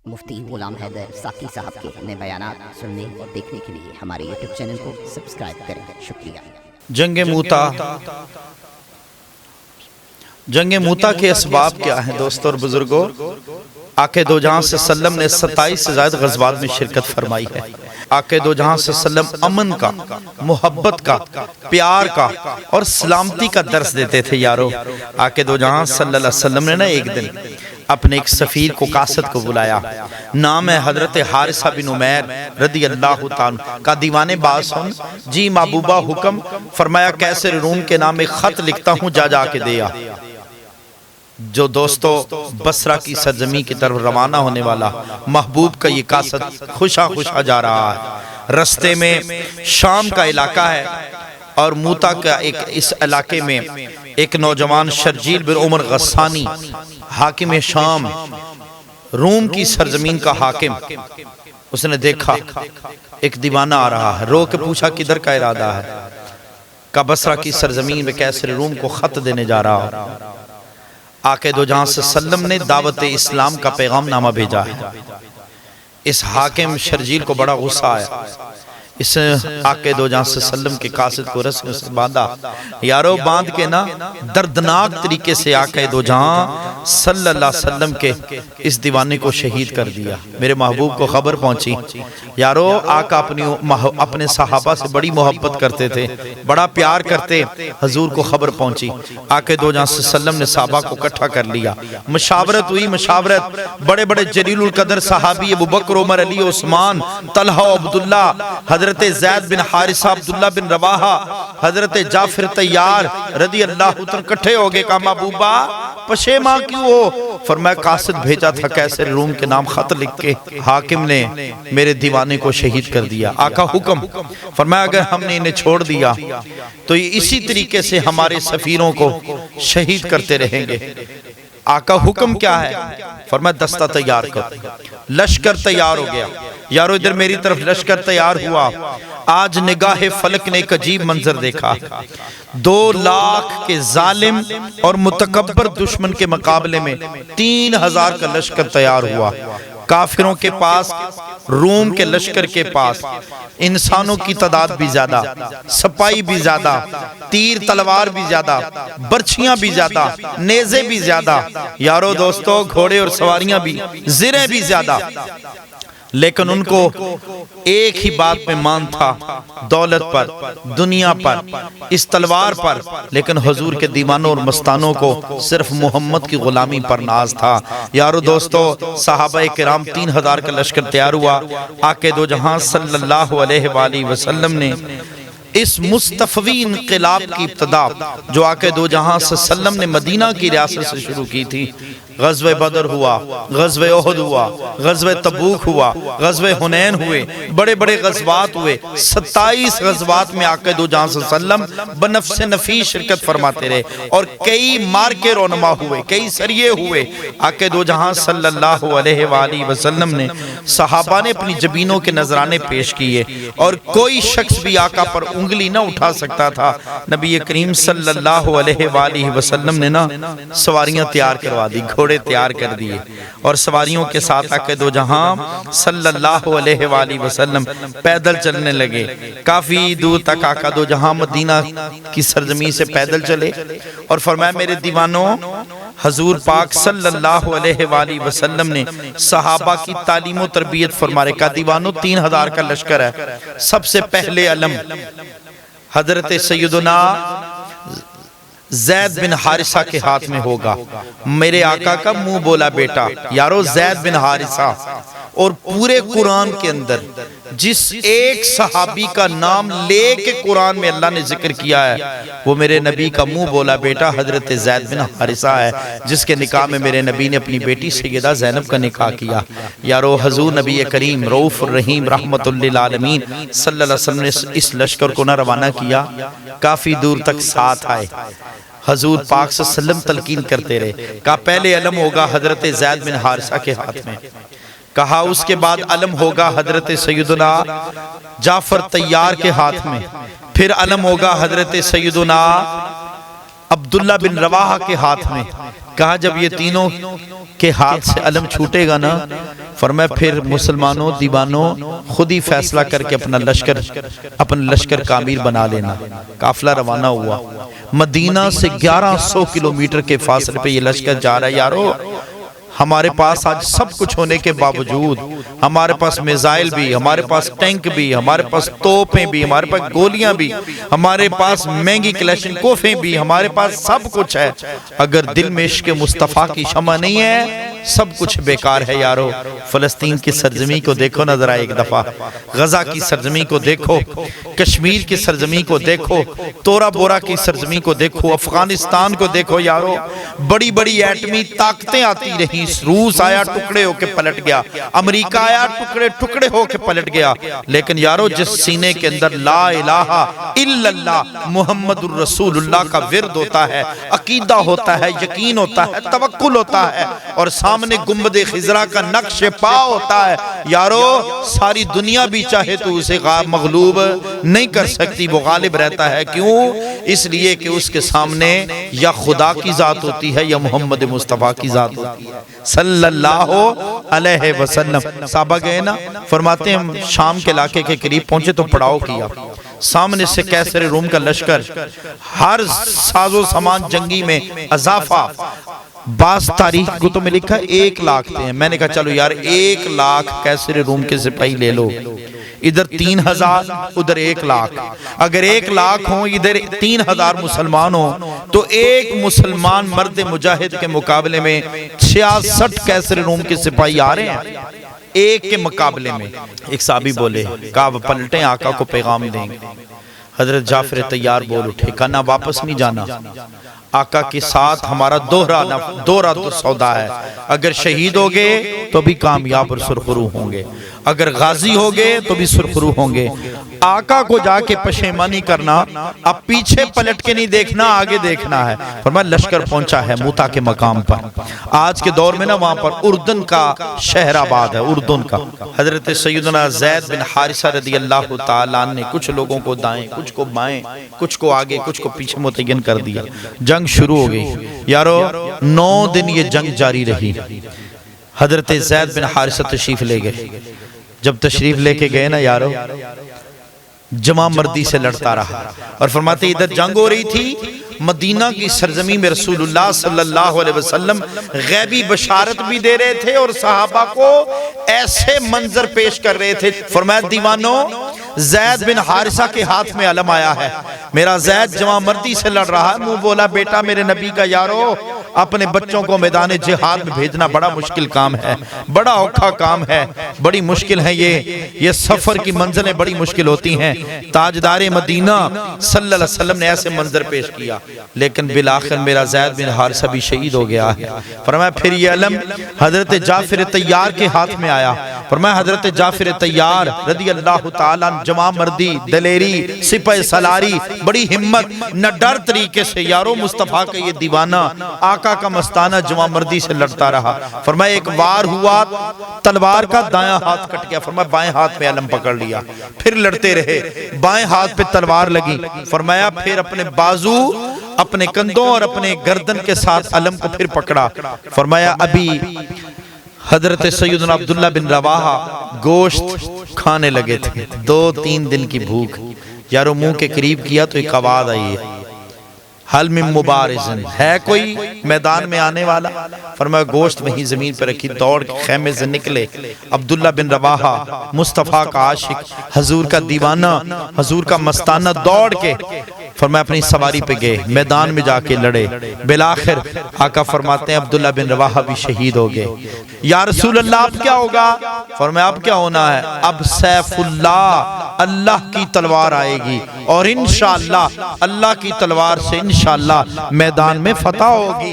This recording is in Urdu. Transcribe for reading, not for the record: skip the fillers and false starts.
مفتی غلام حیدر ساقی صاحب کے نئے بیانات سننے اور دیکھنے کے لیے ہمارے یوٹیوب چینل کو سبسکرائب کریں۔ شکریہ۔ جنگ موتا کے اسباب کیا ہیں دوستوں اور بزرگوں؟ آقا دو جہاں صلی اللہ علیہ وسلم نے 27 سے زائد غزوات میں شرکت فرمائی ہے۔ آقا دو جہاں صلی اللہ علیہ وسلم امن کا، محبت کا، پیار کا اور سلامتی کا درس دیتے تھے یارو۔ آقا دو جہاں صلی اللہ علیہ وسلم نے ایک دن اپنے ایک سفیر کو قاصد کو بلایا، نام ہے حضرت حارثہ بن عمیر رضی اللہ تعالیٰ کا۔ دیوانے باز سن جی محبوبہ حکم فرمایا، کیسر روم کے نام ایک خط لکھتا ہوں، جا کے دیا۔ جو دوستو بصرہ کی سرزمین کی طرف روانہ ہونے والا محبوب کا یہ قاصد خوشا جا رہا ہے۔ رستے میں شام کا علاقہ ہے اور موتا کا اس علاقے میں ایک نوجوان شرجیل بن عمر غسانی حاکم شام، روم کی سرزمین کا حاکم، اس نے دیکھا ایک دیوانہ آ رہا ہے، رو کے پوچھا کدھر کا ارادہ ہے؟ کہ بصرہ کی سرزمین میں کیسر روم کو خط دینے جا رہا ہوں۔ آقا دو جہاں صلی اللہ علیہ وسلم نے دعوت اسلام کا پیغام نامہ بھیجا ہے۔ اس حاکم شرجیل کو بڑا غصہ آیا، اس آقا دو جہاں صلی اللہ علیہ وسلم کے قاصد کو رسم سے باندھا، یارو باندھ کے نا دردناک طریقے سے آقا دو جہاں صلی اللہ علیہ وسلم کے اس دیوانے کو شہید کر دیا۔ میرے محبوب کو خبر پہنچی، یارو آقا اپنے صحابہ سے بڑی محبت کرتے تھے، بڑا پیار کرتے، حضور کو خبر پہنچی۔ آقا دو جہاں صلی اللہ علیہ وسلم نے صحابہ کو اکٹھا کر لیا، مشاورت ہوئی، مشاورت بڑے بڑے جلیل القدر صحابی ابوبکر، عمر، علی، عثمان، طلحہ، عبداللہ، حضرت زید بن حارثہ، عبداللہ بن رواحہ، حضرت جعفر طیار رضی اللہ عنہ کٹھے ہو گئے۔ کہا محبوبہ پشیماں کیوں ہو؟ فرمایا قاصد بھیجا تھا کیسر روم کے نام خط لکھ کے، حاکم نے میرے دیوانے کو شہید کر دیا۔ آقا حکم فرمایا اگر ہم نے انہیں چھوڑ دیا تو یہ اسی طریقے سے ہمارے سفیروں کو شہید کرتے رہیں گے۔ آقا حکم کیا ہے؟ فرمایا دستہ تیار کر۔ لشکر تیار ہو گیا، یارو ادھر میری طرف لشکر تیار ہوا۔ آج نگاہ فلک نے ایک عجیب منظر دیکھا، 2 لاکھ کے ظالم اور متکبر دشمن کے مقابلے میں 3000 کا لشکر تیار ہوا۔ کافروں کے پاس، روم کے لشکر کے پاس انسانوں کی تعداد بھی زیادہ، سپاہی بھی زیادہ، تیر تلوار بھی زیادہ، برچھیاں بھی زیادہ، نیزے بھی زیادہ، یارو دوستو گھوڑے اور سواریاں بھی، زریں بھی زیادہ، لیکن ان کو ایک ہی بات میں مان تھا، دولت پر، دنیا پر، اس تلوار پر، لیکن حضور کے دیوانوں اور مستانوں کو صرف محمد کی غلامی پر ناز تھا۔ یارو دوستو صحابہ کرام 3000 کا لشکر تیار ہوا۔ آقا دو جہاں صلی اللہ علیہ وآلہ وسلم نے اس مصطفی انقلاب کی ابتدا جو آقا دو جہاں صلی اللہ علیہ وسلم نے مدینہ کی ریاست سے شروع کی تھی، غزوہ بدر ہوا، غزوہ احد ہوا، غزوہ تبوک ہوا، غزوہ حنین ہوئے، بڑے بڑے غزوات ہوئے۔ 27 غزوات میں آقا دو جہاں صلی اللہ علیہ وسلم بنفس نفیس شرکت فرماتے رہے اور کئی مارکے رونما ہوئے، کئی سریے ہوئے۔ آقا دو جہاں صلی اللہ علیہ وآلہ وسلم نے صحابہ نے اپنی جبینوں کے نذرانے پیش کیے اور کوئی شخص بھی آقا پر انگلی نہ اٹھا سکتا تھا۔ نبی کریم صلی اللہ علیہ وآلہ وسلم نے نا سواریاں تیار کروا دی، گھوڑے تیار کر دیے اور سواریوں کے ساتھ آقا دو جہاں صلی اللہ علیہ وآلہ وسلم پیدل چلنے لگے۔ کافی دور تک آقا دو جہاں مدینہ کی سرزمین سے پیدل چلے اور فرمایا میرے دیوانوں، حضور پاک صلی اللہ علیہ وآلہ وسلم نے صحابہ کی تعلیم و تربیت فرما رہے۔ کا دیوانوں 3000 کا لشکر ہے، سب سے پہلے علم حضرت سیدنا زید بن حارثہ کے ہاتھ میں ہوگا۔ میرے آقا کا منہ بولا بیٹا یارو زید بن حارثہ، اور پورے قرآن کے اندر جس ایک صحابی کا نام لے کے قرآن میں اللہ نے ذکر کیا ہے وہ میرے نبی کا منہ بولا بیٹا حضرت زید بن حارثہ ہے، جس کے نکاح میں میرے نبی نے اپنی بیٹی سیدہ زینب کا نکاح کیا۔ یارو حضور نبی کریم رؤوف الرحیم رحمت للعالمین صلی اللہ علیہ وسلم نے اس لشکر کو نہ روانہ کیا، کافی دور تک ساتھ آئے۔ حضور پاک صلی اللہ علیہ وسلم تلقین کرتے رہے، کہا پہلے علم ہوگا حضرت زید بن حارثہ کے ہاتھ میں، کہا اس کے بعد علم ہوگا حضرت سیدنا جعفر طیار کے ہاتھ میں، پھر علم ہوگا حضرت سیدنا عبداللہ بن رواحہ کے ہاتھ میں، کہا جب یہ تینوں کے ہاتھ سے علم چھوٹے گا نا، فرمایا پھر مسلمانوں دیوانوں خود ہی فیصلہ کر کے اپنا لشکر کا امیر بنا لینا۔ قافلہ روانہ ہوا، مدینہ سے 1100 کلومیٹر کے فاصلے پہ یہ لشکر جا رہا ہے۔ یارو ہمارے پاس آج سب کچھ ہونے کے باوجود، ہمارے پاس میزائل بھی، ہمارے پاس ٹینک بھی، ہمارے پاس توپیں بھی، ہمارے پاس گولیاں بھی، ہمارے پاس مہنگی کلیشن کوفیں بھی، ہمارے پاس سب کچھ ہے، اگر دل میں عشق مصطفیٰ کی شمع نہیں ہے سب کچھ بیکار ہے۔ یارو فلسطین کی سرزمین کو دیکھو نہ ذرا ایک دفعہ، غزہ کی سرزمین کو دیکھو، کشمیر کی سرزمین کو دیکھو، تورا بورا کی سرزمین کو دیکھو، افغانستان کو دیکھو۔ یارو بڑی بڑی ایٹمی طاقتیں آتی رہی، روس آیا ٹکڑے ہو کے پلٹ گیا، امریکہ آیا ٹکڑے ہو کے پلٹ گیا، لیکن یارو جس سینے کے اندر لا الہ الا اللہ محمد الرسول اللہ کا ورد ہوتا ہے، عقیدہ ہوتا ہے، یقین ہوتا ہے، توکل ہوتا ہے، اور سامنے گنبد خضرا کا نقش پا ہوتا ہے، یارو ساری دنیا بھی چاہے تو اسے مغلوب نہیں کر سکتی، وہ غالب رہتا ہے۔ کیوں؟ اس لیے کہ اس کے سامنے یا خدا کی ذات ہوتی ہے یا محمد مصطفیٰ کی ذات ہوتی ہے صلی اللہ علیہ وسلم۔ صحابہ گئے نا، فرماتے ہیں ہم شام کے علاقے کے قریب پہنچے تو پڑاؤ کیا، سامنے سے کیسر روم کا لشکر، ہر ساز و سامان جنگی میں اضافہ، بعض تاریخ کتب میں لکھا 1 لاکھ تھے۔ میں نے کہا چلو یار 1 لاکھ کیسر روم کے سپاہی لے لو، ادھر 3000 ادھر 1 لاکھ، اگر 1 لاکھ ہوں ادھر 3000 مسلمان ہوں تو ایک مسلمان مرد مجاہد کے مقابلے میں 66 کیسر روم کے سپاہی آ رہے ہیں ایک کے مقابلے میں۔ ایک صحابی بولے، کہا پلٹیں آقا کو پیغام دیں گے۔ حضرت جعفر طیار بول اٹھے، کہا نہ واپس نہیں جانا، آقا کے ساتھ ہمارا دوہرا تو سودا ہے، اگر شہید ہوگے تو بھی کامیاب اور سرخرو ہوں گے، اگر غازی ہوگے تو بھی سرخرو ہوں گے۔ آقا کو جا کے پشیمانی کرنا، اب پیچھے پلٹ کے نہیں دیکھنا، آگے دیکھنا ہے۔ فرمایا لشکر پہنچا ہے موتا کے مقام پر، آج کے دور میں نا وہاں پر اردن کا شہر آباد ہے، اردن کا۔ حضرت سیدنا زید بن حارثہ رضی اللہ تعالیٰ عنہ نے کچھ لوگوں کو دائیں، کچھ کو بائیں، کچھ کو آگے، کچھ کو پیچھے متعین کر دیا۔ جنگ شروع ہو گئی یارو، 9 دن یہ جنگ جاری رہی۔ حضرت زید بن حارثہ تشریف لے گئے، جب تشریف لے کے گئے نا یارو، جمع مردی سے لڑتا رہا، اور فرماتے ادھر جنگ ہو رہی تھی، مدینہ کی سرزمین میں رسول اللہ صلی اللہ علیہ وسلم غیبی بشارت بھی دے رہے تھے اور صحابہ کو ایسے منظر پیش کر رہے تھے۔ فرمایا دیوانوں زید بن حارثہ کے ہاتھ میں علم آیا ہے، میرا زید جمع مردی سے لڑ رہا ہے، منہ بولا بیٹا میرے نبی کا یارو اپنے بچوں کو میدان جہاد میں بھیجنا بڑا مشکل کام ہے، بڑا اوکھا کام ہے، بڑی مشکل ہے، یہ سفر کی منزلیں بڑی مشکل ہوتی ہیں۔ تاجدار مدینہ صلی اللہ علیہ وسلم نے ایسے منظر پیش کیا، لیکن بالآخر میرا زید بن حارثہ بھی شہید ہو گیا ہے۔ فرمایا پھر یہ علم حضرت جعفر طیار کے ہاتھ میں آیا۔ فرمایا حضرت جعفر طیار رضی اللہ تعالیٰ جمع مردی، دلیری، سپہ سالاری، بڑی ہمت، نہ ڈر طریقے سے یارو مصطفیٰ کا یہ دیوانہ آقا کا مستانہ جمع مردی سے لڑتا رہا۔ فرمایا ایک وار ہوا تلوار کا، دائیں ہاتھ کٹ گیا، فرمایا بائیں ہاتھ میں علم پکڑ لیا، پھر لڑتے رہے، بائیں ہاتھ پہ تلوار لگی، فرمایا پھر اپنے بازو، اپنے کندھوں اور اپنے گردن کے ساتھ علم کو پھر پکڑا۔ فرمایا ابھی حضرت سیدنا عبداللہ بن رواحہ گوشت کھانے لگے تھے، 2-3 دن کی بھوک، یارو منہ کے قریب کیا تو ایک آواز آئی ہے، حل من مبارزن، ہے کوئی میدان میں آنے والا؟ فرمایا گوشت وہیں زمین پر رکھی، دوڑ کے خیمے سے نکلے عبداللہ بن رواحہ، مصطفیٰ کا عاشق، حضور کا دیوانہ، حضور کا مستانہ، دوڑ کے فرمایا اپنی سواری پہ گئے، میدان میں جا کے لڑے، بالآخر آقا فرماتے ہیں عبداللہ بن رواحہ بھی شہید ہو گئے۔ یا رسول اللہ اب کیا ہوگا؟ فرمایا اب کیا ہونا ہے؟ اب سیف اللہ، اللہ کی تلوار آئے گی، اور انشاءاللہ اللہ کی تلوار سے انشاءاللہ میدان میں فتح ہوگی۔